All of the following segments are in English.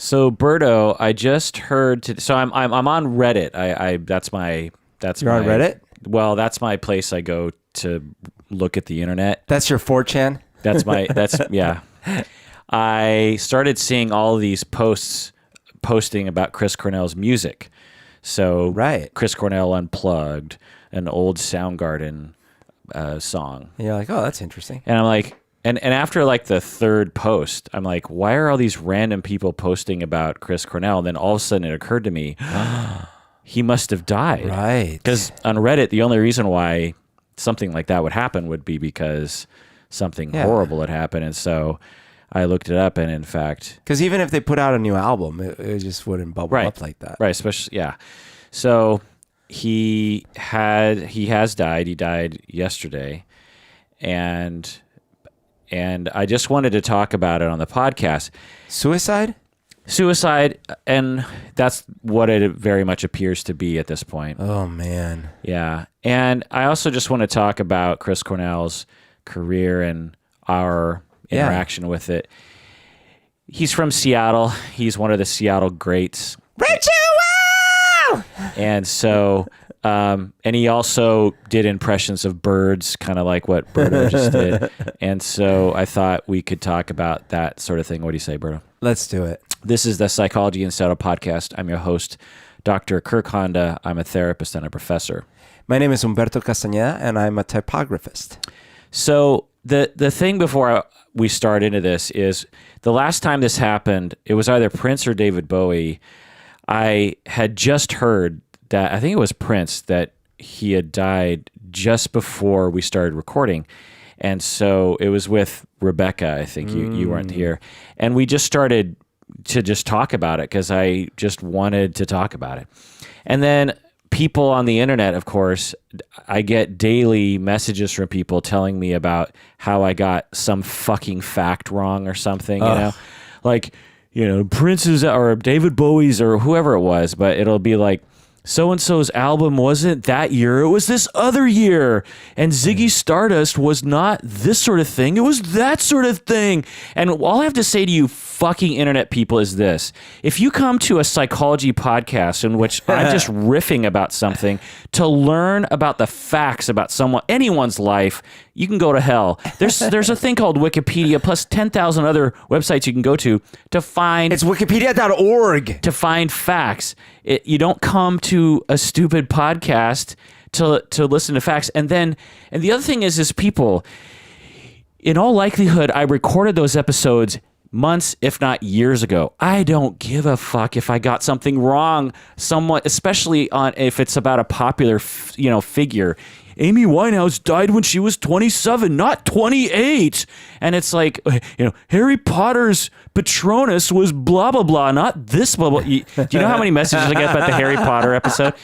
So Berto, I just heard. So I'm on Reddit. You're on Reddit? Well, that's my place I go to look at the internet. That's your 4chan? Yeah. I started seeing all of these posting about Chris Cornell's music. So right. Chris Cornell Unplugged, an old Soundgarden song. And you're like, oh, that's interesting. And I'm like, and after like the third post, I'm like, why are all these random people posting about Chris Cornell? And then all of a sudden it occurred to me, he must have died. Right. Because on Reddit, the only reason why something like that would happen would be because something horrible had happened. And so I looked it up, and in fact... Because even if they put out a new album, it just wouldn't bubble up like that. Right, especially, yeah. So he has died. He died yesterday. And I just wanted to talk about it on the podcast. Suicide, and that's what it very much appears to be at this point. Oh, man. Yeah. And I also just want to talk about Chris Cornell's career and our interaction with it. He's from Seattle. He's one of the Seattle greats. Rachel! And so, and he also did impressions of birds, kind of like what Berto just did. And so I thought we could talk about that sort of thing. What do you say, Berto? Let's do it. This is the Psychology in Seattle podcast. I'm your host, Dr. Kirk Honda. I'm a therapist and a professor. My name is Humberto Castañeda, and I'm a typographist. So the thing before we start into this is the last time this happened, it was either Prince or David Bowie. I had just heard that, I think it was Prince, that he had died just before we started recording. And so it was with Rebecca, I think you weren't here. And we just started to just talk about it because I just wanted to talk about it. And then people on the internet, of course, I get daily messages from people telling me about how I got some fucking fact wrong or something, you know? Like, Prince's or David Bowie's or whoever it was, but it'll be like, so-and-so's album wasn't that year, it was this other year. And Ziggy Stardust was not this sort of thing, it was that sort of thing. And all I have to say to you fucking internet people is this. If you come to a psychology podcast in which I'm just riffing about something to learn about the facts about anyone's life, you can go to hell. There's a thing called Wikipedia plus 10,000 other websites you can go to find... It's wikipedia.org. To find facts. You don't come to a stupid podcast to listen to facts. And the other thing is people, in all likelihood, I recorded those episodes months, if not years ago. I don't give a fuck if I got something wrong, somewhat, especially if it's about a popular, figure. Amy Winehouse died when she was 27, not 28. And it's like, Harry Potter's Patronus was blah, blah, blah, not this blah, blah. Do you know how many messages I get about the Harry Potter episode?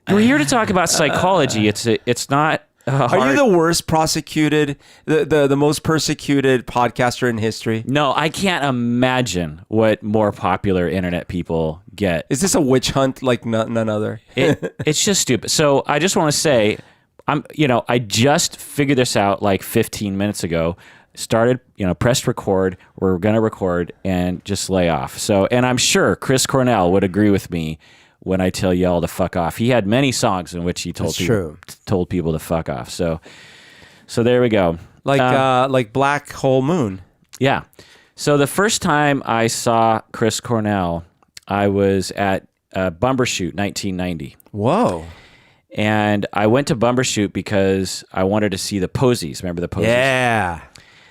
We're here to talk about psychology. It's not hard. Are you the worst prosecuted, the most persecuted podcaster in history? No, I can't imagine what more popular internet people get. Is this a witch hunt like none other? It's just stupid. So I just want to say, I just figured this out like 15 minutes ago. Started, pressed record. We're going to record and just lay off. So, and I'm sure Chris Cornell would agree with me when I tell y'all to fuck off. He had many songs in which he told people to fuck off. So there we go. Like Black Hole Moon. Yeah. So the first time I saw Chris Cornell, I was at Bumbershoot 1990. Whoa. And I went to Bumbershoot because I wanted to see the Posies. Remember the Posies? Yeah.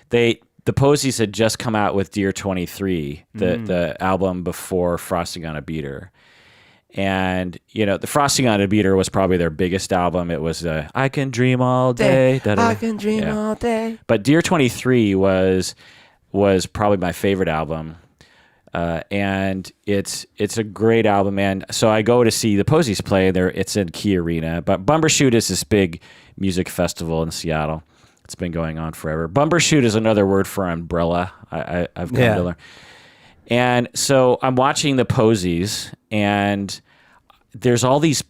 The Posies had just come out with Dear 23, the album before Frosting on a Beater. And, the Frosting on a Beater was probably their biggest album. It was I Can Dream All Day. I Can Dream All Day. But Dear 23 was probably my favorite album. And it's a great album. And so I go to see the Posies play there. It's in Key Arena. But Bumbershoot is this big music festival in Seattle. It's been going on forever. Bumbershoot is another word for umbrella. I've come to learn. And so I'm watching the Posies, and there's all these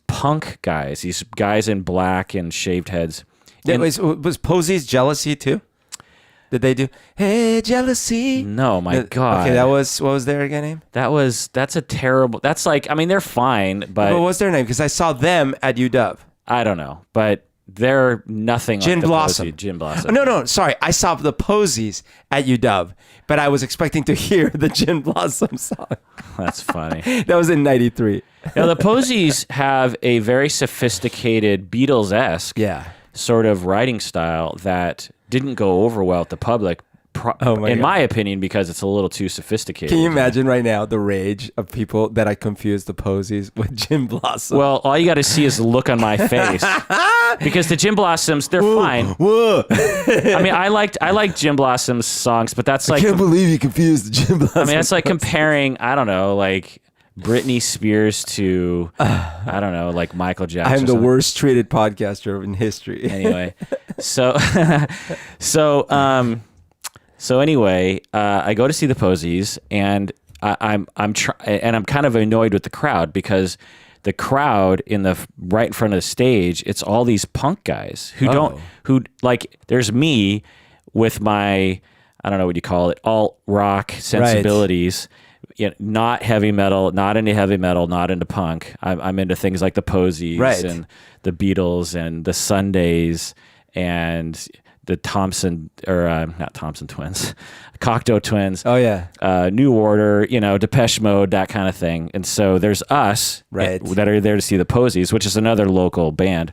punk guys, these guys in black and shaved heads. And was Posies Jealousy too? Did they do Hey Jealousy? No, my God. Okay, what was their again name? That's a terrible. That's like, I mean, they're fine, but What was their name? Because I saw them at UW. I don't know, but they're nothing Gin like the Blossom. Posey. Gin Blossom. No, sorry. I saw the Posies at UW, but I was expecting to hear the Gin Blossom song. That's funny. That was in 93. Now, the Posies have a very sophisticated Beatles-esque sort of writing style that didn't go over well with the public, my opinion, because it's a little too sophisticated. Can you imagine right now the rage of people that I confused the Posies with Gin Blossom? Well, all you got to see is the look on my face. Because the Gin Blossoms, they're fine. Whoa. I mean, I like Gin Blossoms songs, but that's like... I can't believe you confused the Gin Blossom. I mean, that's like comparing, I don't know, like Britney Spears to, I don't know, like Michael Jackson. I'm the worst treated podcaster in history. Anyway, so anyway, I go to see the Posies, and I'm kind of annoyed with the crowd because the crowd right in front of the stage, it's all these punk guys who there's me with my, I don't know what you call it, alt rock sensibilities. Right. You know, not heavy metal, not into heavy metal, not into punk. I'm into things like the Posies and the Beatles and the Sundays and the not Thompson Twins, Cocteau Twins. Oh yeah, New Order, Depeche Mode, that kind of thing. And so there's us that are there to see the Posies, which is another local band.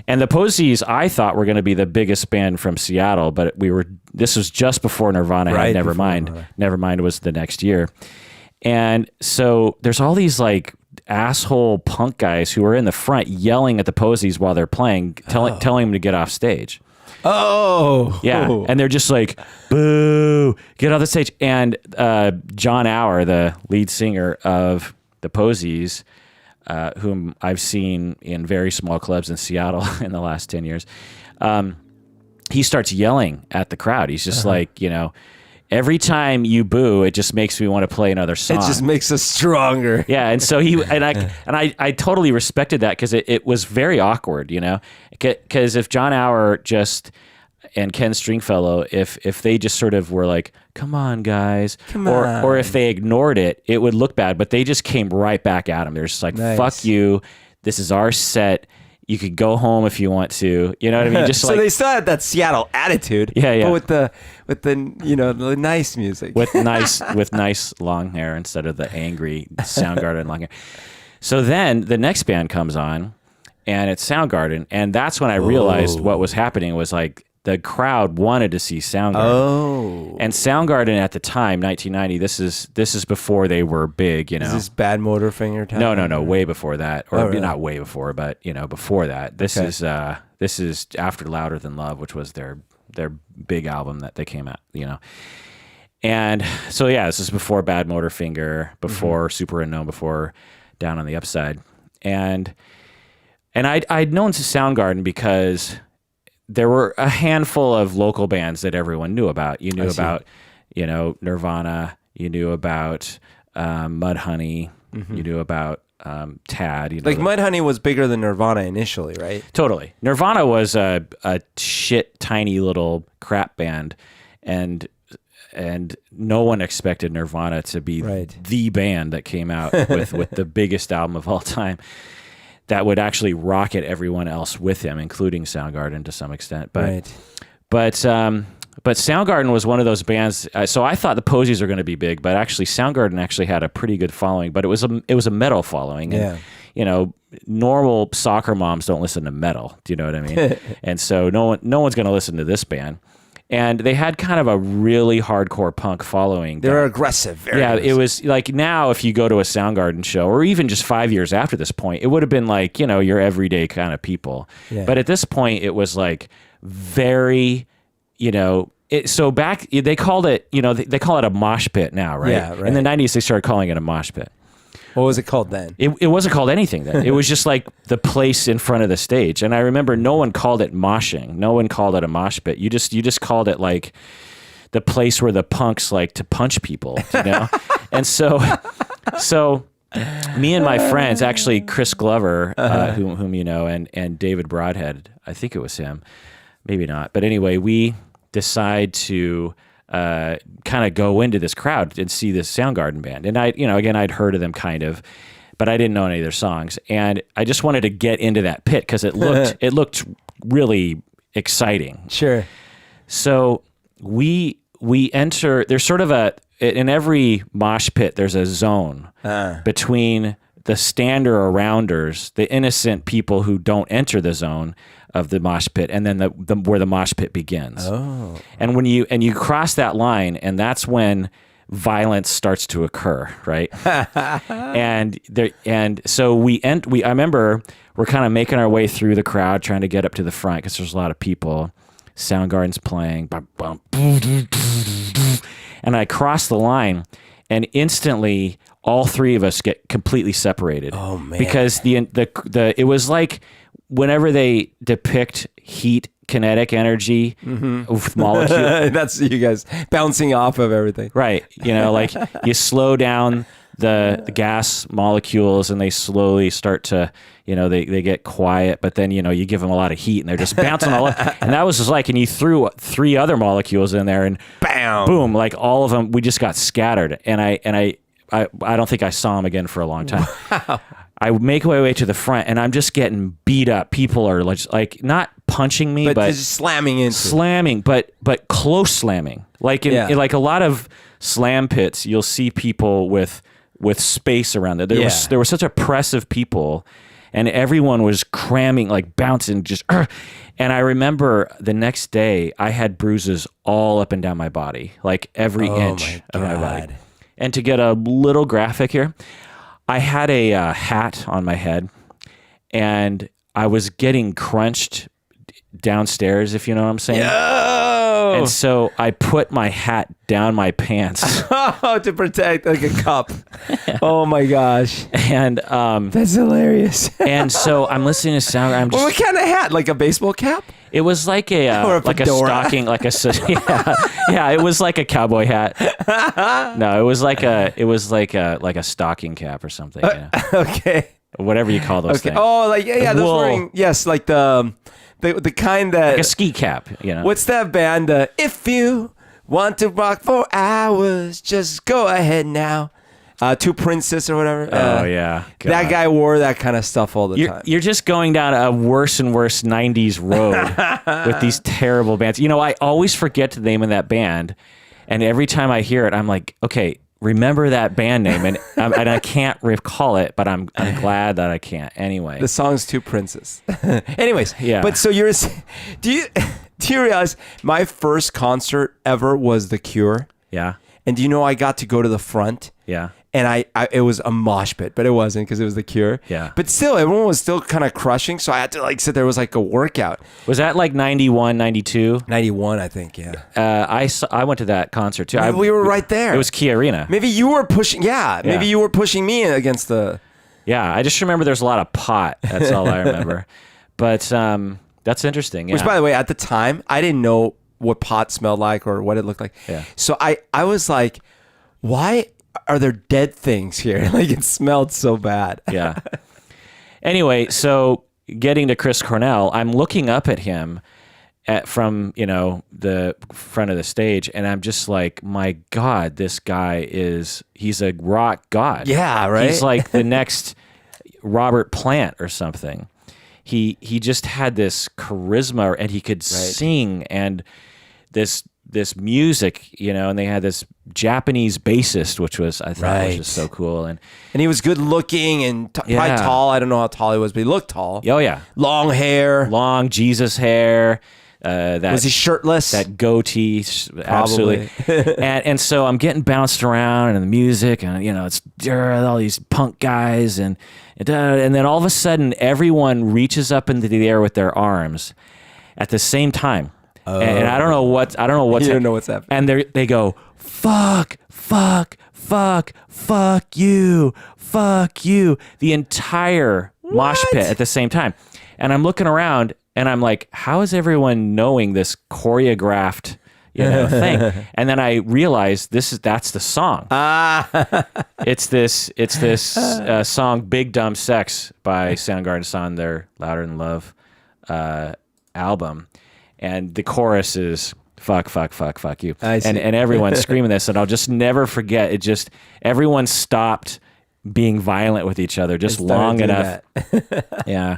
And the Posies, I thought were going to be the biggest band from Seattle, but this was just before Nirvana had Nevermind. Nevermind was the next year. And so there's all these like asshole punk guys who are in the front yelling at the Posies while they're playing, telling them to get off stage. Oh. Yeah. And they're just like, boo, get off the stage. And John Auer, the lead singer of the Posies, whom I've seen in very small clubs in Seattle in the last 10 years, he starts yelling at the crowd. He's just like, every time you boo, it just makes me want to play another song. It just makes us stronger. Yeah, and so I totally respected that because it was very awkward, because if John Auer and Ken Stringfellow, if they just sort of were like, come on, guys, or if they ignored it, it would look bad. But they just came right back at him. They're just like, fuck you. This is our set. You could go home if you want to. You know what I mean? Just so they still had that Seattle attitude. Yeah. But with the nice music. with nice long hair instead of the angry Soundgarden long hair. So then the next band comes on, and it's Soundgarden, and that's when I realized what was happening was like the crowd wanted to see Soundgarden. Oh. And Soundgarden at the time, 1990, this is before they were big, Is this Bad Motorfinger time? No, way before that. Or not way before, but before that. This is after Louder Than Love, which was their big album that they came out, And so this is before Bad Motorfinger, before Super Unknown, before Down on the Upside. And I'd known to Soundgarden because there were a handful of local bands that everyone knew about. You knew about, Nirvana. You knew about Mudhoney. You knew about Tad. Mudhoney was bigger than Nirvana initially, right? Totally. Nirvana was a shit tiny little crap band, and no one expected Nirvana to be the band that came out with the biggest album of all time that would actually rocket everyone else with him, including Soundgarden to some extent. But Soundgarden was one of those bands. So I thought the Posies were going to be big, but actually Soundgarden actually had a pretty good following. But it was a metal following. And, normal soccer moms don't listen to metal. Do you know what I mean? And so no one's going to listen to this band. And they had kind of a really hardcore punk following. They're aggressive. Very aggressive. It was like now if you go to a Soundgarden show, or even just 5 years after this point, it would have been like, your everyday kind of people. Yeah. But at this point, it was like very, so back, they called it, they call it a mosh pit now, right? Yeah, right. In the 90s, they started calling it a mosh pit. What was it called then? It wasn't called anything then. It was just like the place in front of the stage. And I remember no one called it moshing. No one called it a mosh pit. You just called it like the place where the punks like to punch people, And so me and my friends, actually Chris Glover, whom you know, and David Broadhead, I think it was him, maybe not. But anyway, we decide to kind of go into this crowd and see this Soundgarden band. And I'd heard of them kind of, but I didn't know any of their songs. And I just wanted to get into that pit because it looked really exciting. Sure. So we enter. There's sort of in every mosh pit, there's a zone between the stander or rounders, the innocent people who don't enter the zone of the mosh pit, and then where the mosh pit begins. Oh. And when you cross that line, and that's when violence starts to occur, right? and so I remember we're kind of making our way through the crowd, trying to get up to the front because there's a lot of people. Soundgarden's playing, and I cross the line, and instantly all three of us get completely separated. Oh man! Because it was like whenever they depict heat, kinetic energy with molecules. That's you guys bouncing off of everything. Right. Like you slow down the gas molecules and they slowly start to, they get quiet, but then, you give them a lot of heat and they're just bouncing all over. And that was just like, and you threw three other molecules in there and bam, boom, like all of them, we just got scattered. And I don't think I saw them again for a long time. Wow. I make my way to the front and I'm just getting beat up. People are like not punching me, but just slamming, but close slamming. Like in like a lot of slam pits, you'll see people with space around it. There was such a press of people, and everyone was cramming, like bouncing, just. And I remember the next day, I had bruises all up and down my body, like every inch of my body. And to get a little graphic here, I had a hat on my head, and I was getting crunched downstairs, if you know what I'm saying. Yo! And so I put my hat down my pants. To protect, like a cup. Oh my gosh. And that's hilarious. And so I'm listening to sound. What kind of hat? Like a baseball cap? It was like a stocking, like a it was like a cowboy hat. No, it was like a stocking cap or something. Okay. Whatever you call those things. Oh, like those wearing like the kind that like a ski cap. What's that band? If you want to rock for hours, just go ahead now. Two Princess or whatever. Oh yeah, God. That guy wore that kind of stuff all the time. You're just going down a worse and worse '90s road with these terrible bands. I always forget the name of that band, and every time I hear it, I'm like, okay, remember that band name, and I can't recall it, but I'm glad that I can't. Anyway, the song's Two Princess. Anyways, yeah. But so do you realize my first concert ever was The Cure? Yeah. And do you know I got to go to the front? Yeah. And it was a mosh pit, but it wasn't because it was The Cure. Yeah. But still, everyone was still kind of crushing, so I had to sit there. It was like a workout. Was that like 91, 92? 91, I think, yeah. I went to that concert too. We were right there. It was Key Arena. Maybe you were pushing, maybe you were pushing me against the... Yeah, I just remember there's a lot of pot. That's all I remember. But that's interesting. Yeah. Which, by the way, at the time, I didn't know what pot smelled like or what it looked like. Yeah. So I was like, why are there dead things here? Like, it smelled so bad. Yeah. Anyway, so getting to Chris Cornell, I'm looking up at him from the front of the stage, and I'm just like, my God, this guy he's a rock god. Yeah, right? He's like the next Robert Plant or something. He just had this charisma, and he could sing, and this music, and they had this Japanese bassist, which I thought was just so cool, and he was good looking and probably tall. I don't know how tall he was, but he looked tall. Oh yeah, long hair, long Jesus hair. Was he shirtless? That goatee, absolutely. and so I'm getting bounced around, and the music, and it's all these punk guys, and then all of a sudden, everyone reaches up into the air with their arms at the same time. And I don't know what's you don't know what's happening. And they go, fuck you, the entire mosh pit at the same time. And I'm looking around, and I'm like, how is everyone knowing this choreographed thing? And then I realized that's the song. It's this song, Big Dumb Sex by Soundgarden. It's on their Louder Than Love album. And the chorus is, fuck you. I see. And everyone's screaming this, and I'll just never forget. It just, everyone stopped being violent with each other just long enough. Yeah.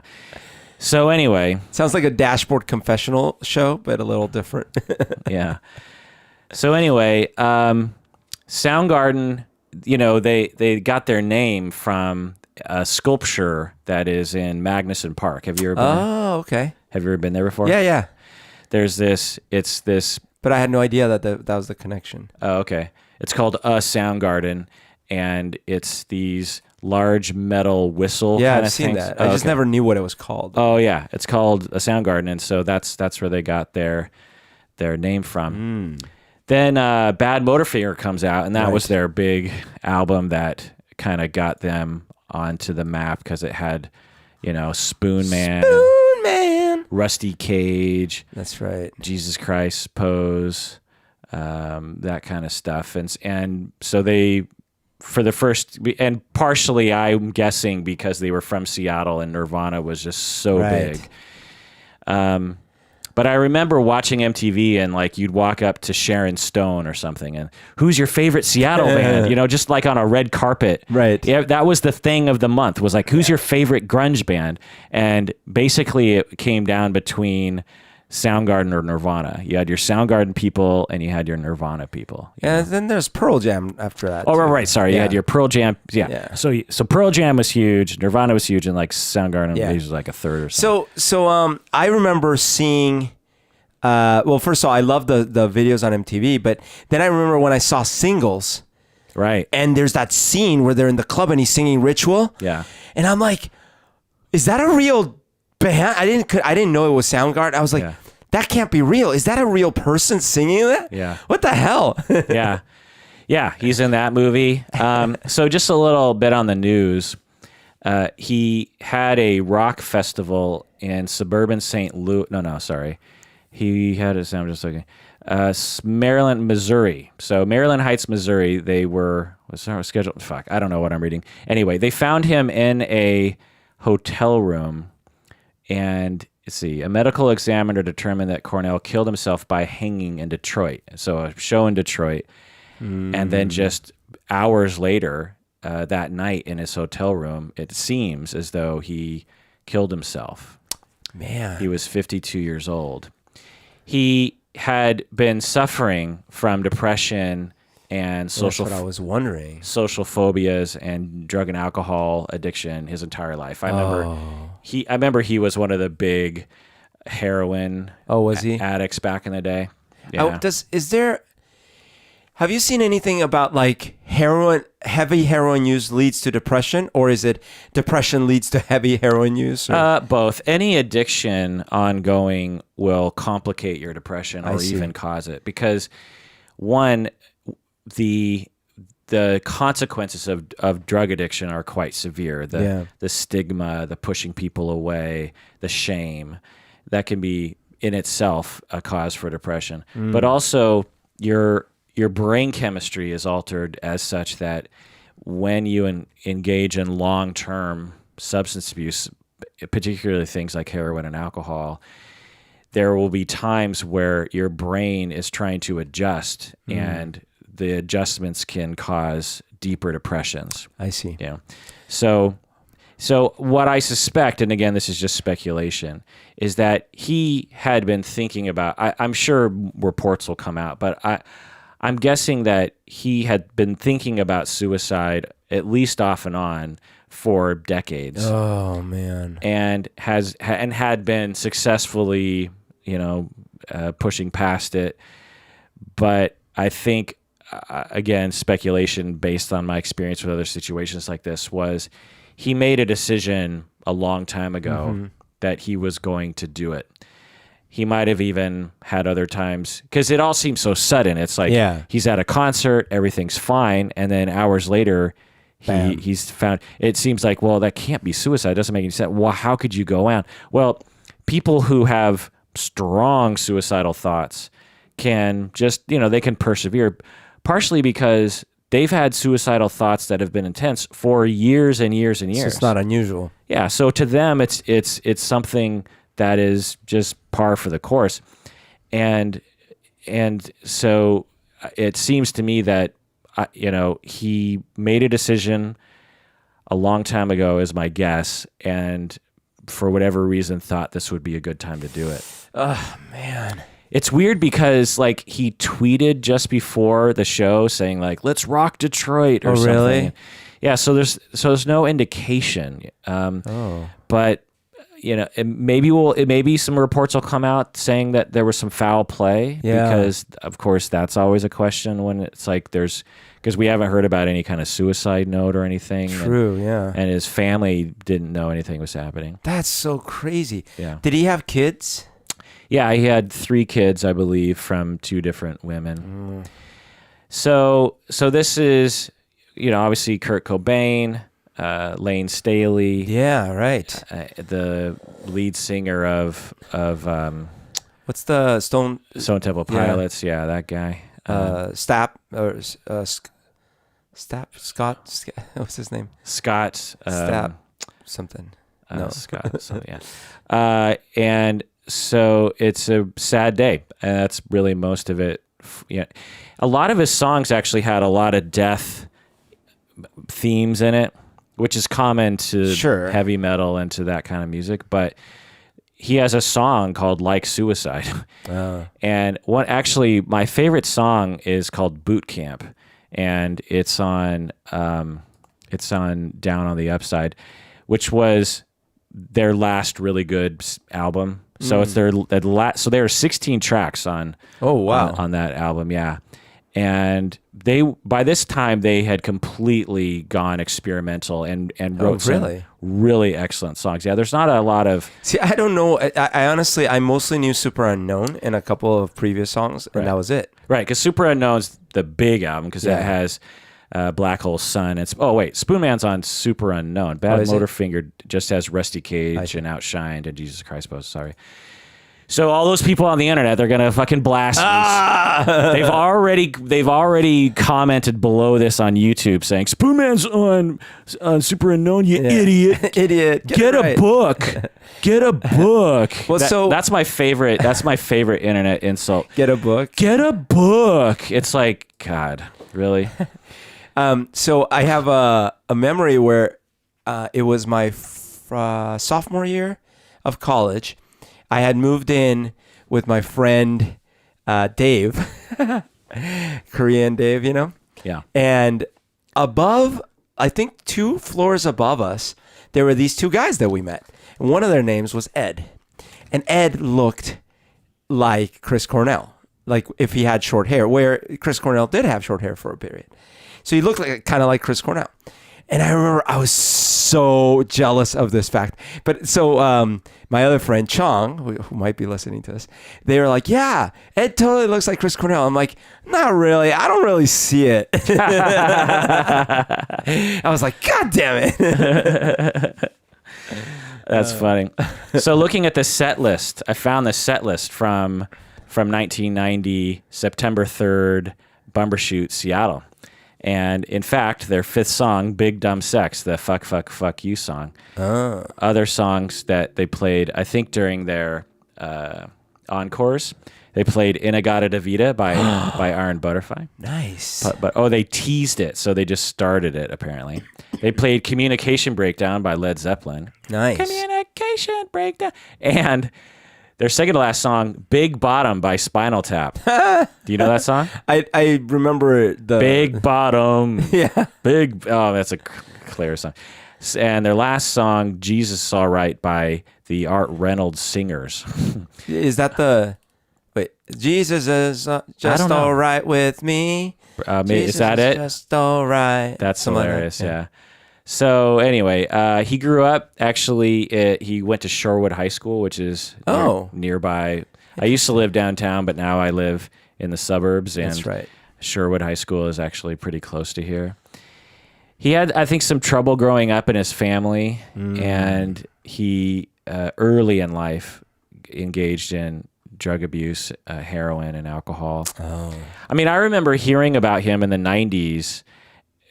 So anyway. Sounds like a dashboard confessional show, but a little different. Yeah. So anyway, Soundgarden, they got their name from a sculpture that is in Magnuson Park. Have you ever been there? Oh, okay. Have you ever been there before? Yeah. There's this, But I had no idea that was the connection. Oh, okay. It's called a Soundgarden, and it's these large metal whistle Yeah, kind I've of seen things. that. I just never knew what it was called. Oh yeah, it's called a Soundgarden, and so that's where they got their name from. Then Bad Motorfinger comes out, and that was their big album that kind of got them onto the map because it had, Spoon Man, Rusty Cage. That's right. Jesus Christ Pose, that kind of stuff, and so they, for the first, and partially I'm guessing because they were from Seattle and Nirvana was just so big. But I remember watching MTV and like you'd walk up to Sharon Stone or something and who's your favorite Seattle band? Just like on a red carpet. Right. Yeah, that was the thing of the month was like, who's your favorite grunge band? And basically it came down between Soundgarden or Nirvana. You had your Soundgarden people and you had your Nirvana people. And then there's Pearl Jam after that. Oh, right. Sorry. You had your Pearl Jam. Yeah. So Pearl Jam was huge. Nirvana was huge. And like Soundgarden was like a third or something. So I remember seeing, well, first of all, I love the videos on MTV, but then I remember when I saw Singles. Right. And there's that scene where they're in the club and he's singing Ritual. Yeah. And I'm like, is that a real band? I didn't know it was Soundgarden. I was like, that can't be real. Is that a real person singing that? Yeah. What the hell? Yeah. Yeah, he's in that movie. So just a little bit on the news. He had a rock festival in suburban St. Louis. No, sorry. He had a sound just looking. Maryland, Missouri. So Maryland Heights, Missouri. They were scheduled. Fuck, I don't know what I'm reading. Anyway, they found him in a hotel room, and let's see. A medical examiner determined that Cornell killed himself by hanging in Detroit. So a show in Detroit, and then just hours later, that night in his hotel room, it seems as though he killed himself. Man, he was 52 years old. He had been suffering from depression and that's what I was wondering. social phobias and drug and alcohol addiction his entire life. I remember he was one of the big heroin was he? addicts back in the day. Yeah. Have you seen anything about like heavy heroin use leads to depression, or is it depression leads to heavy heroin use? Both. Any addiction ongoing will complicate your depression or even cause it, because one, the consequences of drug addiction are quite severe. The stigma, the pushing people away, the shame, that can be in itself a cause for depression. But also your brain chemistry is altered as such that when you engage in long-term substance abuse, particularly things like heroin and alcohol, there will be times where your brain is trying to adjust, and the adjustments can cause deeper depressions. I see. Yeah. So what I suspect, and again, this is just speculation, is that he had been thinking about, I'm sure reports will come out, but I'm guessing that he had been thinking about suicide at least off and on for decades. Oh man! And had been successfully, pushing past it. But I think, again, speculation based on my experience with other situations like this, was he made a decision a long time ago that he was going to do it. He might have even had other times, because it all seems so sudden. It's like he's at a concert, everything's fine, and then hours later, he's found. It seems like, well, that can't be suicide. It doesn't make any sense. Well, how could you go out? Well, people who have strong suicidal thoughts can just, they can persevere, partially because they've had suicidal thoughts that have been intense for years and years and years. So it's not unusual. Yeah. So to them, it's something that is just par for the course. And and so it seems to me that he made a decision a long time ago, is my guess, and for whatever reason thought this would be a good time to do it. Oh man. It's weird because like he tweeted just before the show saying like, "Let's rock Detroit" or something. Really? Yeah, so there's no indication. But maybe some reports will come out saying that there was some foul play, because of course that's always a question when it's like because we haven't heard about any kind of suicide note or anything. True, and his family didn't know anything was happening. That's so crazy. Yeah. Did he have kids? Yeah, he had 3 kids, I believe, from 2 different women. So this is, obviously Kurt Cobain, Lane Staley. Yeah, right. The lead singer of what's the Stone Temple Pilots? Yeah, that guy. Scott. What's his name? Scott. Stapp something. No, Scott. Something. Yeah. And so it's a sad day, and that's really most of it. Yeah, a lot of his songs actually had a lot of death themes in it, which is common to heavy metal and to that kind of music. But he has a song called "Like Suicide," and my favorite song is called "Boot Camp," and it's on Down on the Upside, which was their last really good album. So it's so there are 16 tracks on on that album, yeah. And by this time they had completely gone experimental and wrote some really excellent songs. Yeah, there's not a lot of... See, I don't know. I honestly, I mostly knew Super Unknown and a couple of previous songs, and that was it. Right, because Super Unknown's the big album, because it has Black Hole Sun. Spoon Man's on Super Unknown. Bad Motorfinger just has Rusty Cage and Outshined and Jesus Christ Pose. Sorry. So all those people on the internet, they're gonna fucking blast me. They've already commented below this on YouTube saying Spoon Man's on Super Unknown. You idiot! Idiot! Get a book. Get a book. Well, that's my favorite. That's my favorite internet insult. Get a book. Get a book. It's like, God, really. So I have a memory where it was my sophomore year of college. I had moved in with my friend Dave, Korean Dave, Yeah. And above, I think 2 floors above us, there were these 2 guys that we met. And one of their names was Ed. And Ed looked like Chris Cornell, like if he had short hair, where Chris Cornell did have short hair for a period. So he looked kind of like Chris Cornell. And I remember I was so jealous of this fact. But so my other friend, Chong, who might be listening to this, they were like, yeah, Ed totally looks like Chris Cornell. I'm like, not really. I don't really see it. I was like, God damn it. That's funny. So looking at the set list, I found the set list from 1990, September 3rd, Bumbershoot, Seattle. And in fact, their 5th song, Big Dumb Sex, the Fuck, Fuck, Fuck You song. Other songs that they played, I think during their encores, they played Inagata da Vida by Iron Butterfly. Nice. But they teased it, so they just started it, apparently. They played Communication Breakdown by Led Zeppelin. Nice. Communication Breakdown. And their second to last song, Big Bottom by Spinal Tap. Do you know that song? I remember the... Big Bottom. Yeah. That's a clear song. And their last song, Jesus Is All Right by the Art Reynolds Singers. Is that the... Wait, Jesus is just all right with me. Is that it? Just all right. That's hilarious, yeah. So anyway, he grew up, actually, he went to Shorewood High School, which is nearby. I used to live downtown, but now I live in the suburbs. And that's right. Shorewood High School is actually pretty close to here. He had, I think, some trouble growing up in his family, and he, early in life, engaged in drug abuse, heroin, and alcohol. I mean, I remember hearing about him in the 90s.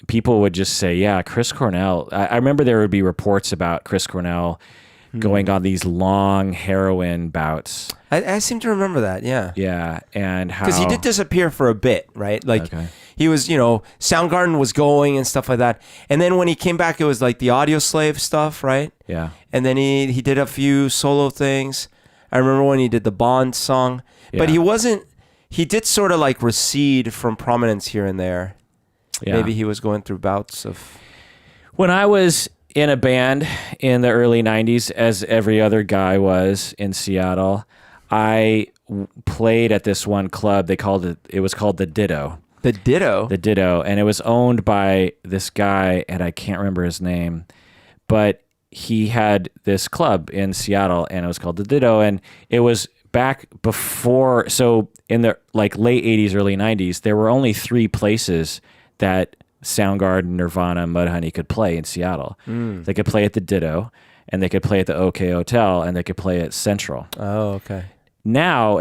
People would just say, yeah, Chris Cornell. I remember there would be reports about Chris Cornell going on these long heroin bouts. I seem to remember that. Yeah. Yeah, and how Because he did disappear for a bit, right? Like Okay. he was, Soundgarden was going and stuff like that. And then when he came back, it was like the Audio Slave stuff, right? Yeah. And then he did a few solo things. I remember when he did the Bond song, but Yeah. he did sort of like recede from prominence here and there. Yeah. Maybe he was going through bouts of... When I was in a band in the early 90s, as every other guy was in Seattle, I played at this one club. It was called the Ditto. The Ditto? The Ditto. And it was owned by this guy, and I can't remember his name, but he had this club in Seattle, and it was called the Ditto. And it was back before, so in the like late 80s, early 90s, there were only 3 places that Soundgarden, Nirvana, Mudhoney could play in Seattle. They could play at the Ditto, and they could play at the OK Hotel, and they could play at Central. Oh, okay. Now,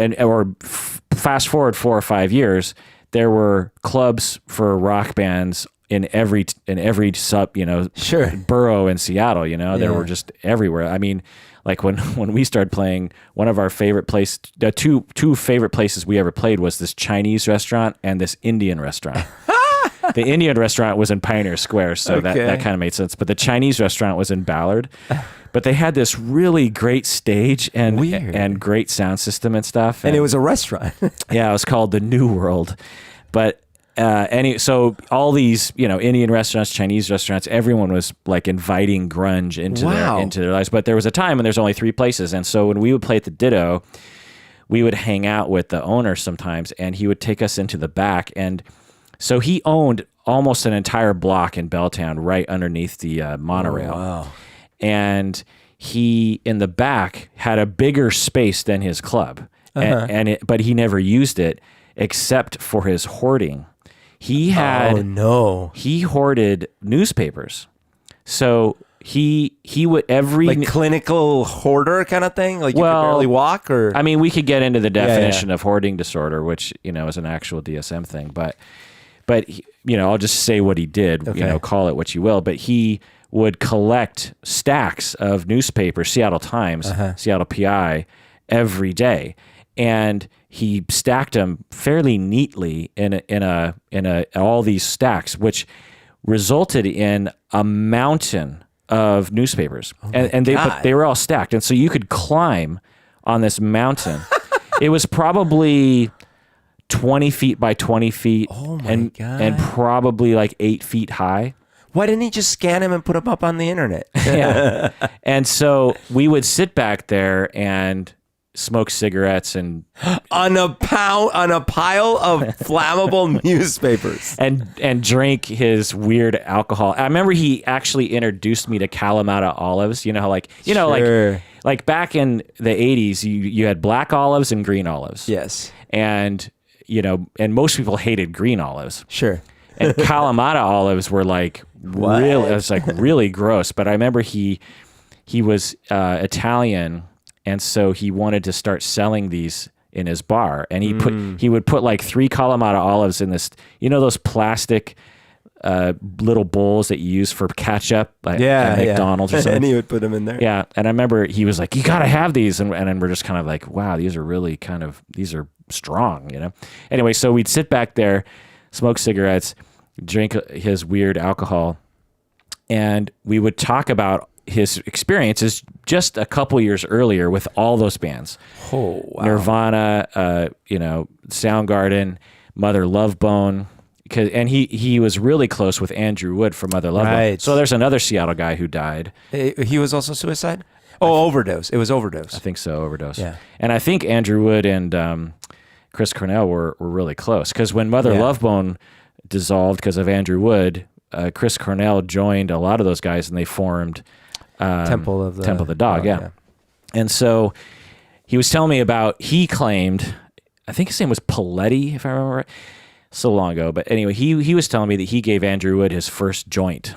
fast forward 4 or 5 years, there were clubs for rock bands in every sub, Sure. borough in Seattle. There Yeah. were just everywhere. I mean, like when we started playing, one of our favorite places, the two favorite places we ever played was this Chinese restaurant and this Indian restaurant. The Indian restaurant was in Pioneer Square, so Okay. that kind of made sense. But the Chinese restaurant was in Ballard. But they had this really great stage Weird. and great sound system and stuff. And it was a restaurant. Yeah, it was called the New World. But so all these, Indian restaurants, Chinese restaurants, everyone was like inviting grunge into Wow. their lives. But there was a time when there's only 3 places, and so when we would play at the Ditto, we would hang out with the owner sometimes, and he would take us into the back. And so he owned almost an entire block in Belltown, right underneath the monorail. Oh, wow. And he in the back had a bigger space than his club, but he never used it except for his hoarding. He had Oh, no. he hoarded newspapers, so he would Like clinical hoarder kind of thing? Like you could barely walk? Or I mean, we could get into the definition of hoarding disorder, which is an actual DSM thing, but I'll just say what he did. Okay. Call it what you will, but he would collect stacks of newspapers, Seattle Times, Seattle PI, every day, and he stacked them fairly neatly in all these stacks, which resulted in a mountain of newspapers, and they were all stacked, and so you could climb on this mountain. It was probably 20 feet by 20 feet, Oh my God. and probably like 8 feet high. why didn't he just scan him and put him up on the internet? Yeah. And so we would sit back there and smoke cigarettes and on a pile of flammable newspapers. and drink his weird alcohol. I remember he actually introduced me to Kalamata olives. Sure. Like back in the 80s, you had black olives and green olives. Yes. And and most people hated green olives. Sure. And Kalamata olives were like really gross. But I remember he was Italian, and so he wanted to start selling these in his bar, and he would put like 3 Kalamata olives in this, those plastic little bowls that you use for ketchup, like at McDonald's or something. And he would put them in there. Yeah, and I remember he was like, "You got to have these," and then we're just kind of like, "Wow, these are strong," Anyway, so we'd sit back there, smoke cigarettes, drink his weird alcohol, and we would talk about his experiences just a couple years earlier with all those bands. Oh, wow. Nirvana, Soundgarden, Mother Love Bone. And he was really close with Andrew Wood from Mother Love Bone. Right. So there's another Seattle guy who died. He was also suicide? Oh, overdose. It was overdose. I think so, overdose. Yeah. And I think Andrew Wood and Chris Cornell were really close, because when Mother Love Bone dissolved because of Andrew Wood, Chris Cornell joined a lot of those guys, and they formed Temple of the Dog. Yeah. And so he was telling me about, he claimed, I think his name was Paletti, if I remember right. So long ago, but anyway, he was telling me that he gave Andrew Wood his first joint,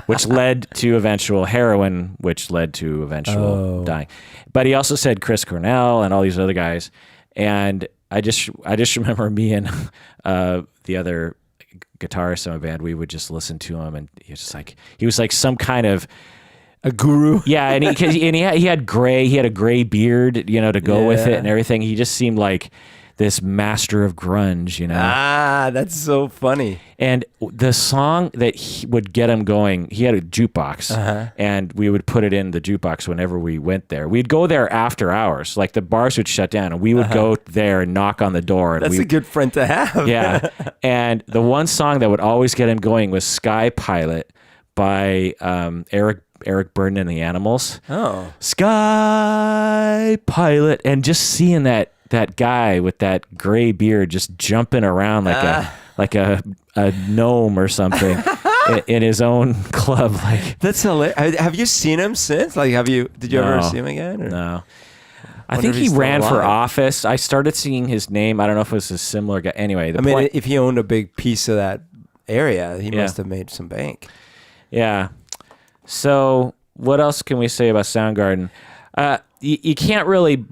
which led to eventual heroin, which led to eventual dying. But he also said Chris Cornell and all these other guys, and I just remember me and the other guitarist in my band, we would just listen to him, and he was like some kind of A guru. Yeah, and he had a gray beard, to go with it and everything. He just seemed like this master of grunge, Ah, that's so funny. And the song that would get him going, he had a jukebox, and we would put it in the jukebox whenever we went there. We'd go there after hours, like the bars would shut down, and we would go there and knock on the door. And that's a good friend to have. Yeah, and the one song that would always get him going was "Sky Pilot" by Eric Burdon and the Animals. Oh, Sky Pilot, and just seeing that guy with that gray beard just jumping around like a gnome or something in his own club. Like, that's hilarious. Have you seen him since? Like, did you ever see him again? Or? No. I think he ran for office. I started seeing his name. I don't know if it was a similar guy. Anyway, if he owned a big piece of that area, he must have made some bank. Yeah. So what else can we say about Soundgarden? You can't really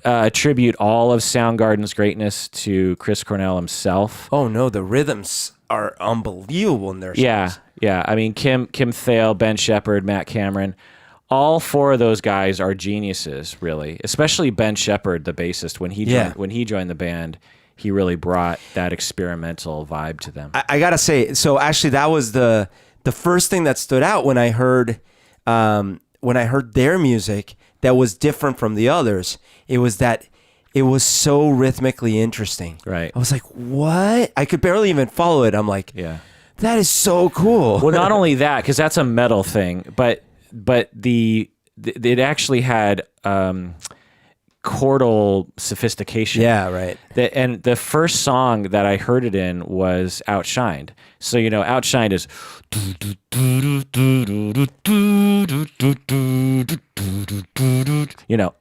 attribute all of Soundgarden's greatness to Chris Cornell himself. Oh no, the rhythms are unbelievable in their songs. Yeah. I mean, Kim Thale, Ben Shepherd, Matt Cameron, all four of those guys are geniuses, really. Especially Ben Shepherd, the bassist, when he joined the band, he really brought that experimental vibe to them. I gotta say, so actually, that was the first thing that stood out when I heard their music that was different from the others. It was that it was so rhythmically interesting. Right. I was like, what? I could barely even follow it. I'm like, that is so cool. Well, not only that, because that's a metal thing, but it actually had chordal sophistication. Yeah, right. And the first song that I heard it in was Outshined. So, Outshined is...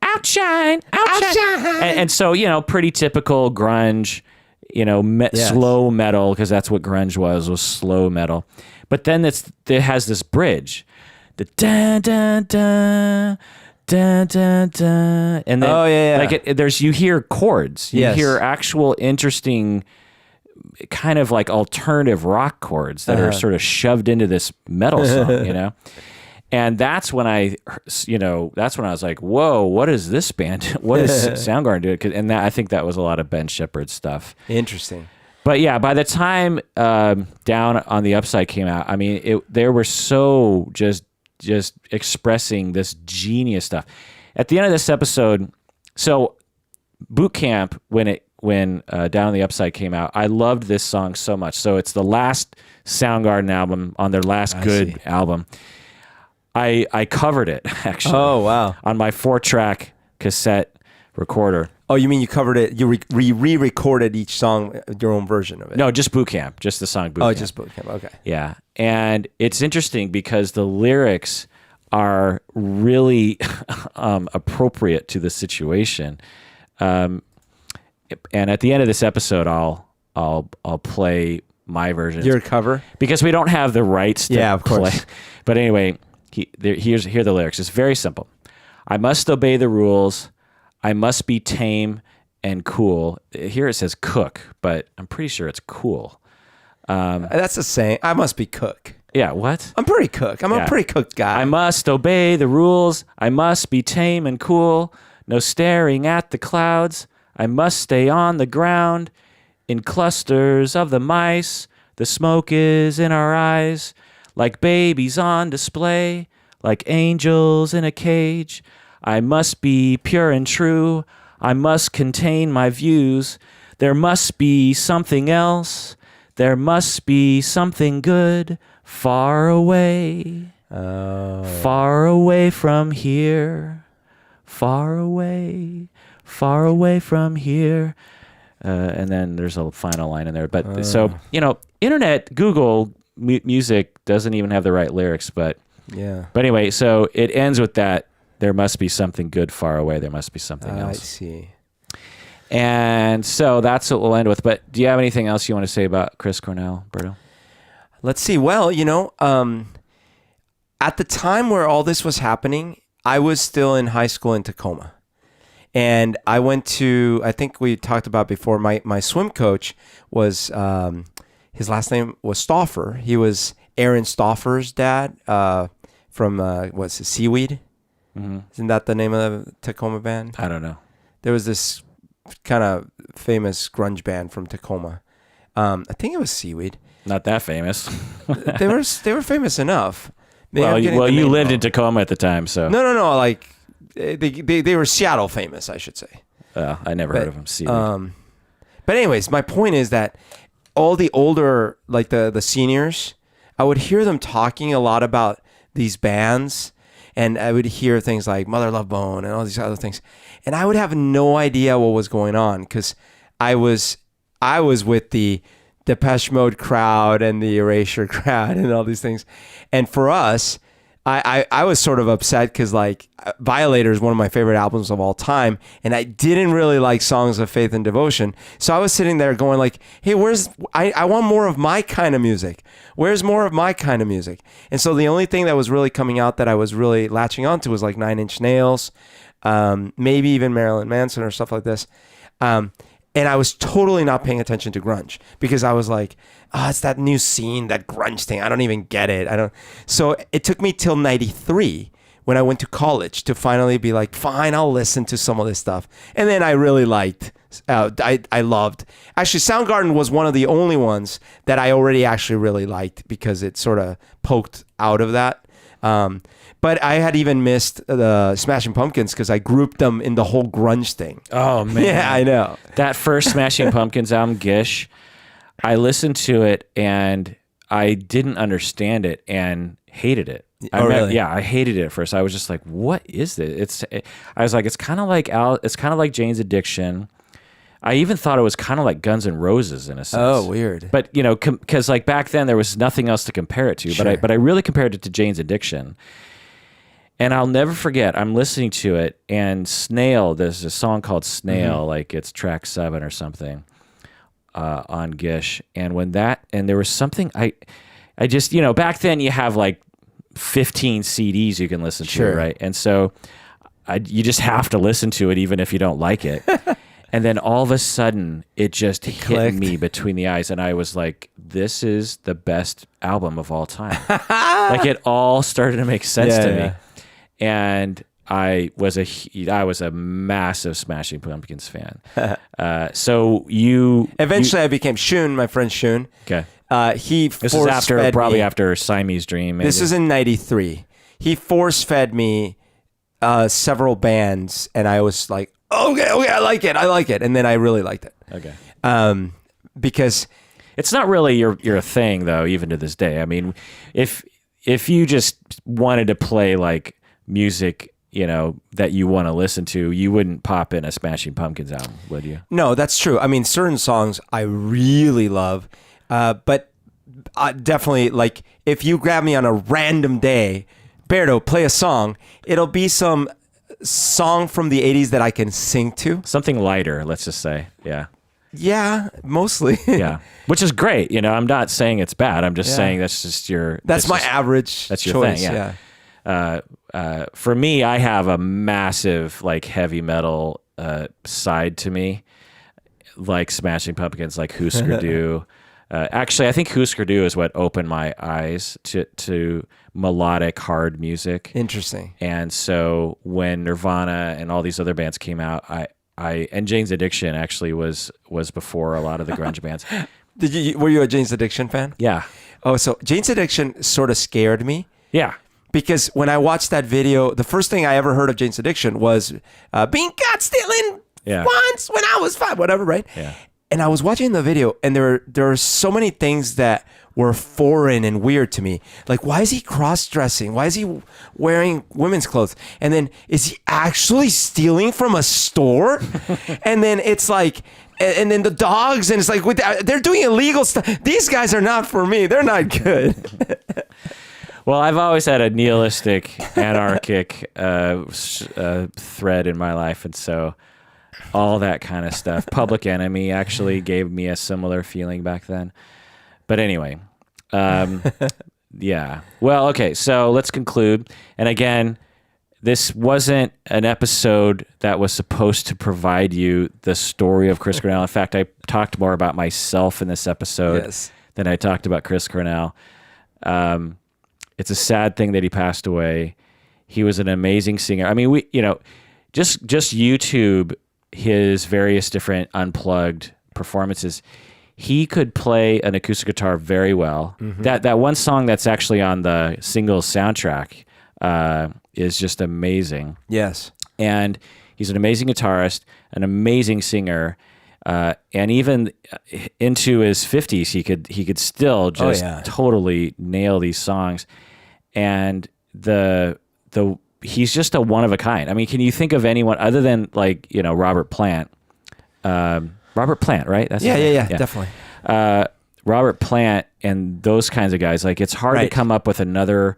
Outshine. And so, pretty typical grunge, slow metal, because that's what grunge was slow metal. But then it has this bridge. The dun dun dun dun dun dun, and then you hear chords, you hear actual interesting kind of like alternative rock chords that are sort of shoved into this metal song, and that's when I was like, whoa, what is this band? What is Soundgarden doing? And I think that was a lot of Ben Shepherd stuff. Interesting. But yeah, by the time Down on the Upside came out, I mean, they were so just expressing this genius stuff. At the end of this episode, so Boot Camp, when Down on the Upside came out, I loved this song so much. So it's the last Soundgarden album on their last good album. I covered it, actually. Oh, wow. On my 4-track cassette recorder. Oh, you mean you covered it? You re-recorded each song, your own version of it? No, just Boot Camp, just the song Boot Camp. Oh, just Boot Camp. Okay. Yeah, and it's interesting because the lyrics are really appropriate to the situation. And at the end of this episode, I'll play my version. Your cover, because we don't have the rights to of course. play. But anyway, here are the lyrics. It's very simple. I must obey the rules. I must be tame and cool. Here it says cook, but I'm pretty sure it's cool. That's a saying. I must be cook. Yeah, what? I'm pretty cook. I'm a pretty cook guy. I must obey the rules. I must be tame and cool. No staring at the clouds. I must stay on the ground. In clusters of the mice, the smoke is in our eyes. Like babies on display, like angels in a cage. I must be pure and true. I must contain my views. There must be something else. There must be something good far away. Far away from here. Far away from here. And then there's a final line in there. But so, internet, Google music doesn't even have the right lyrics. But anyway, so it ends with that. There must be something good far away. There must be something else. I see. And so that's what we'll end with. But do you have anything else you want to say about Chris Cornell, Berto? Let's see. Well, at the time where all this was happening, I was still in high school in Tacoma. And I went to, I think we talked about before, my swim coach was, his last name was Stauffer. He was Aaron Stauffer's dad, from what's it, Seaweed? Isn't that the name of the Tacoma band? I don't know. There was this kind of famous grunge band from Tacoma. I think it was Seaweed. Not that famous. They were famous enough. Maybe you lived in Tacoma at the time, so no. Like they were Seattle famous, I should say. I never heard of them. Seaweed. But anyways, my point is that all the older, like the seniors, I would hear them talking a lot about these bands, and I would hear things like Mother Love Bone and all these other things, and I would have no idea what was going on because I was with the Depeche Mode crowd and the Erasure crowd and all these things, and for us, I was sort of upset because like Violator is one of my favorite albums of all time, and I didn't really like Songs of Faith and Devotion. So I was sitting there going like, hey, I want more of my kind of music. Where's more of my kind of music? And so the only thing that was really coming out that I was really latching onto was like Nine Inch Nails, maybe even Marilyn Manson or stuff like this. And I was totally not paying attention to grunge because I was like, oh, it's that new scene, that grunge thing. I don't even get it. So it took me till 93 when I went to college to finally be like, fine, I'll listen to some of this stuff. And then I really liked, I loved. Actually, Soundgarden was one of the only ones that I already actually really liked because it sort of poked out of that. But I had even missed the Smashing Pumpkins because I grouped them in the whole grunge thing. Oh, man. Yeah, I know. That first Smashing Pumpkins album, Gish, I listened to it and I didn't understand it and hated it. Really? Yeah, I hated it at first. I was just like, what is this? I was like, it's kind of like Jane's Addiction. I even thought it was kind of like Guns N' Roses in a sense. Oh, weird. But, you know, because like back then there was nothing else to compare it to. Sure. But I really compared it to Jane's Addiction. And I'll never forget, I'm listening to it, and Snail, there's a song called Snail, like it's track 7 or something on Gish. And there was something, I just, you know, back then you have like 15 CDs you can listen to, right? And so you just have to listen to it even if you don't like it. And then all of a sudden, it just hit me between the eyes, and I was like, "This is the best album of all time." Like it all started to make sense to me, and I was a massive Smashing Pumpkins fan. So eventually I became Shun, my friend Shun. Okay, this is after Siamese Dream. Maybe. This is in '93. He force fed me several bands, and I was like, okay, I like it, and then I really liked it. Okay, because it's not really your thing though, even to this day. I mean, if you just wanted to play like music, you know, that you want to listen to, you wouldn't pop in a Smashing Pumpkins album, would you? No, that's true. I mean, certain songs I really love, but definitely, like, if you grab me on a random day, Berto, play a song, it'll be some song from the 80s that I can sing to. Something lighter, let's just say. Yeah. Yeah, mostly. Yeah. Which is great. You know, I'm not saying it's bad. I'm just saying that's just your... That's my average That's your choice, thing, yeah. For me, I have a massive, like, heavy metal side to me, like Smashing Pumpkins, like Husker Du. Actually, I think Husker Du is what opened my eyes to melodic, hard music. Interesting. And so when Nirvana and all these other bands came out, and Jane's Addiction actually was before a lot of the grunge bands. Were you a Jane's Addiction fan? Yeah. Oh, so Jane's Addiction sort of scared me. Yeah. Because when I watched that video, the first thing I ever heard of Jane's Addiction was being caught stealing once when I was 5, whatever, right? Yeah. And I was watching the video, and there are so many things that were foreign and weird to me. Like, why is he cross-dressing? Why is he wearing women's clothes? And then, is he actually stealing from a store? And then it's like, and then the dogs, and it's like, they're doing illegal stuff. These guys are not for me. They're not good. Well, I've always had a nihilistic, anarchic thread in my life, and so all that kind of stuff. Public Enemy actually gave me a similar feeling back then. But anyway, yeah. Well, okay, so let's conclude. And again, this wasn't an episode that was supposed to provide you the story of Chris Cornell. In fact, I talked more about myself in this episode than I talked about Chris Cornell. It's a sad thing that he passed away. He was an amazing singer. I mean, just YouTube his various different unplugged performances. He could play an acoustic guitar very well. Mm-hmm. That one song that's actually on the singles soundtrack is just amazing. Yes. And he's an amazing guitarist, an amazing singer, and even into his 50s, he could still just totally nail these songs. And he's just a one of a kind. I mean, can you think of anyone other than Robert Plant? Robert Plant, right? That's yeah, definitely. Robert Plant and those kinds of guys. Like, it's hard to come up with another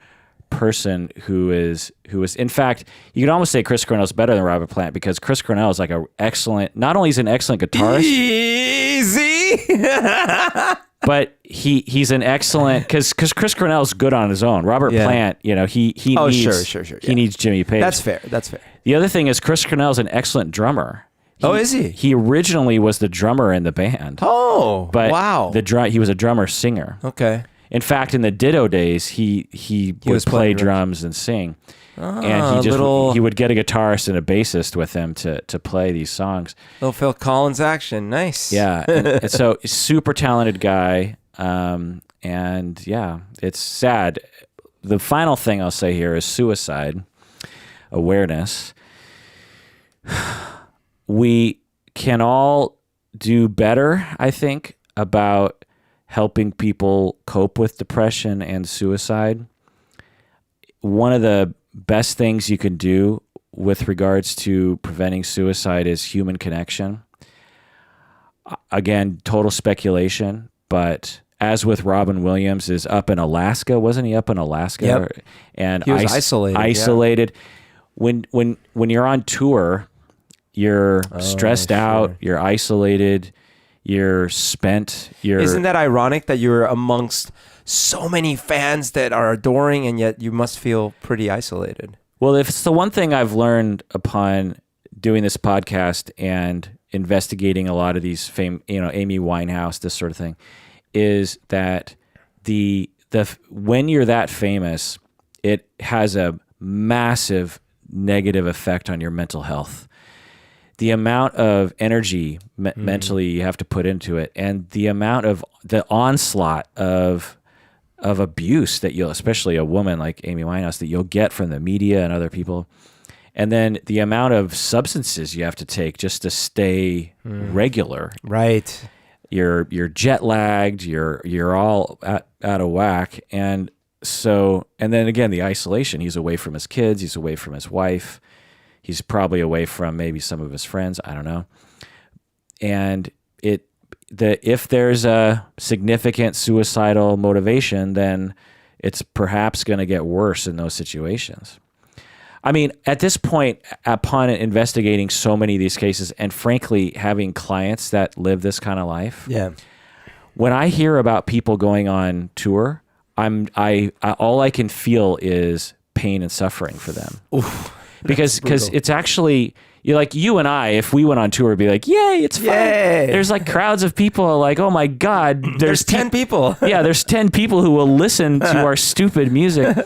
person who is. In fact, you could almost say Chris Cornell is better than Robert Plant, because Chris Cornell is like not only is an excellent guitarist, easy, but he's an excellent, because Chris Cornell is good on his own. Robert Plant, he needs he needs Jimmy Page. That's fair. The other thing is Chris Cornell is an excellent drummer. Is he? He originally was the drummer in the band. Oh, but wow. He was a drummer singer. Okay. In fact, in the Ditto days, he would play drums and sing, and he would get a guitarist and a bassist with him to play these songs. Little Phil Collins action, nice. Yeah, and so super talented guy, and yeah, it's sad. The final thing I'll say here is suicide awareness. We can all do better, I think, about helping people cope with depression and suicide. One of the best things you can do with regards to preventing suicide is human connection. Again, total speculation, but as with Robin Williams is up in Alaska, wasn't he up in Alaska? Yep. And he was isolated. Isolated. Yeah. When you're on tour, you're stressed out, you're isolated, you're spent. Isn't that ironic that you're amongst so many fans that are adoring, and yet you must feel pretty isolated? Well, if it's the one thing I've learned upon doing this podcast and investigating a lot of these Amy Winehouse, this sort of thing, is that when you're that famous, it has a massive negative effect on your mental health. The amount of energy mentally you have to put into it, and the amount of the onslaught of abuse that especially a woman like Amy Winehouse, that you'll get from the media and other people, and then the amount of substances you have to take just to stay regular. Right. You're jet lagged. You're all out of whack, and then again the isolation. He's away from his kids. He's away from his wife. He's probably away from maybe some of his friends. I don't know. And if there's a significant suicidal motivation, then it's perhaps going to get worse in those situations. I mean, at this point, upon investigating so many of these cases, and frankly, having clients that live this kind of life, when I hear about people going on tour, all I can feel is pain and suffering for them. Oof. Because it's actually, you and I, if we went on tour, would be like, yay, it's fun. Yay. There's like crowds of people like, oh my God. There's 10 people. Yeah, there's 10 people who will listen to our stupid music.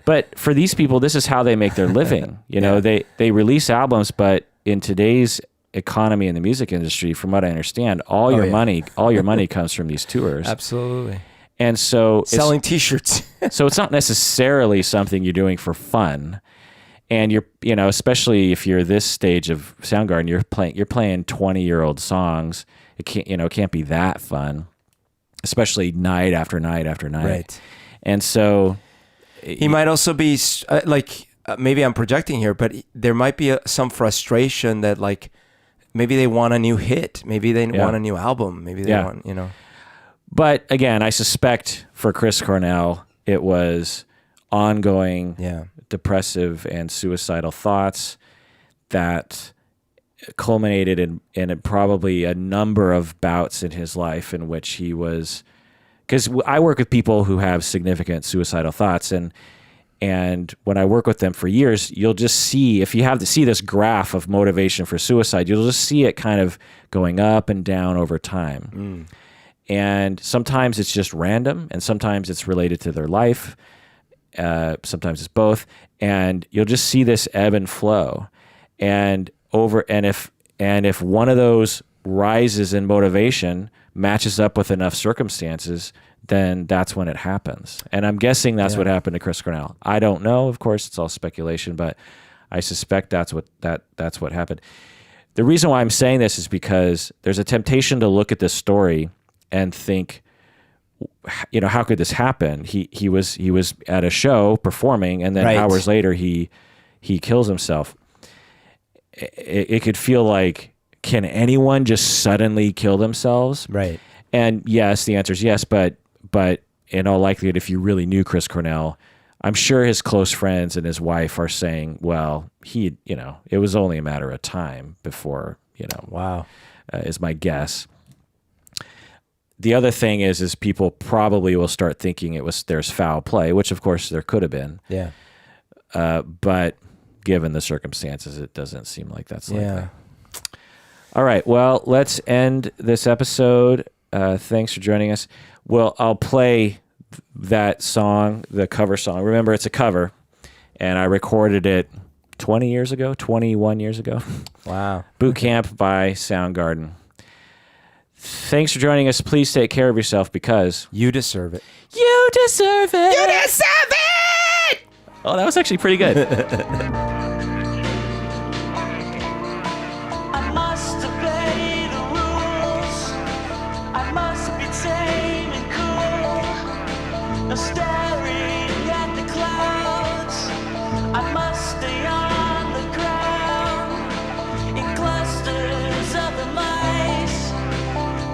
But for these people, this is how they make their living. They release albums, but in today's economy in the music industry, from what I understand, all your money comes from these tours. Absolutely. And so selling T-shirts. So it's not necessarily something you're doing for fun. And you're, especially if you're this stage of Soundgarden, you're playing 20-year-old songs. It can't be that fun, especially night after night after night. Right. And so he might also be maybe I'm projecting here, but there might be some frustration that maybe they want a new hit, maybe they want a new album, maybe they want But again, I suspect for Chris Cornell, it was ongoing. Depressive and suicidal thoughts that culminated in probably a number of bouts in his life in which he was, because I work with people who have significant suicidal thoughts, and when I work with them for years, you'll just see, if you have to see this graph of motivation for suicide, you'll just see it kind of going up and down over time. And sometimes it's just random, and sometimes it's related to their life. Sometimes it's both, and you'll just see this ebb and flow, and if one of those rises in motivation matches up with enough circumstances, then that's when it happens. And I'm guessing that's what happened to Chris Cornell. I don't know, of course, it's all speculation, but I suspect that's what happened. The reason why I'm saying this is because there's a temptation to look at this story and think, how could this happen? He was at a show performing, and then hours later he kills himself. It could feel like, can anyone just suddenly kill themselves? Right. And yes, the answer is yes, but in all likelihood, if you really knew Chris Cornell, I'm sure his close friends and his wife are saying, well, it was only a matter of time before, wow, is my guess. The other thing is people probably will start thinking there's foul play, which of course there could have been. Yeah. But given the circumstances, it doesn't seem like that's likely. Yeah. All right. Well, let's end this episode. Thanks for joining us. Well, I'll play that song, the cover song. Remember, it's a cover, and I recorded it 21 years ago. Wow. Boot Camp by Soundgarden. Thanks for joining us. Please take care of yourself, because you deserve it. You deserve it. You deserve it! Oh, that was actually pretty good. I must obey the rules. I must be tame and cool. No staring at the clouds. I must stay on the ground in clusters of the mice.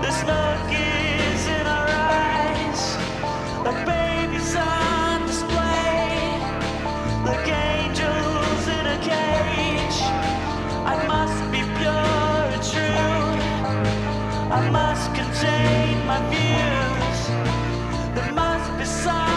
The snuggies in our eyes, like babies on display, like angels in a cage. I must be pure and true. I must contain my views. There must be some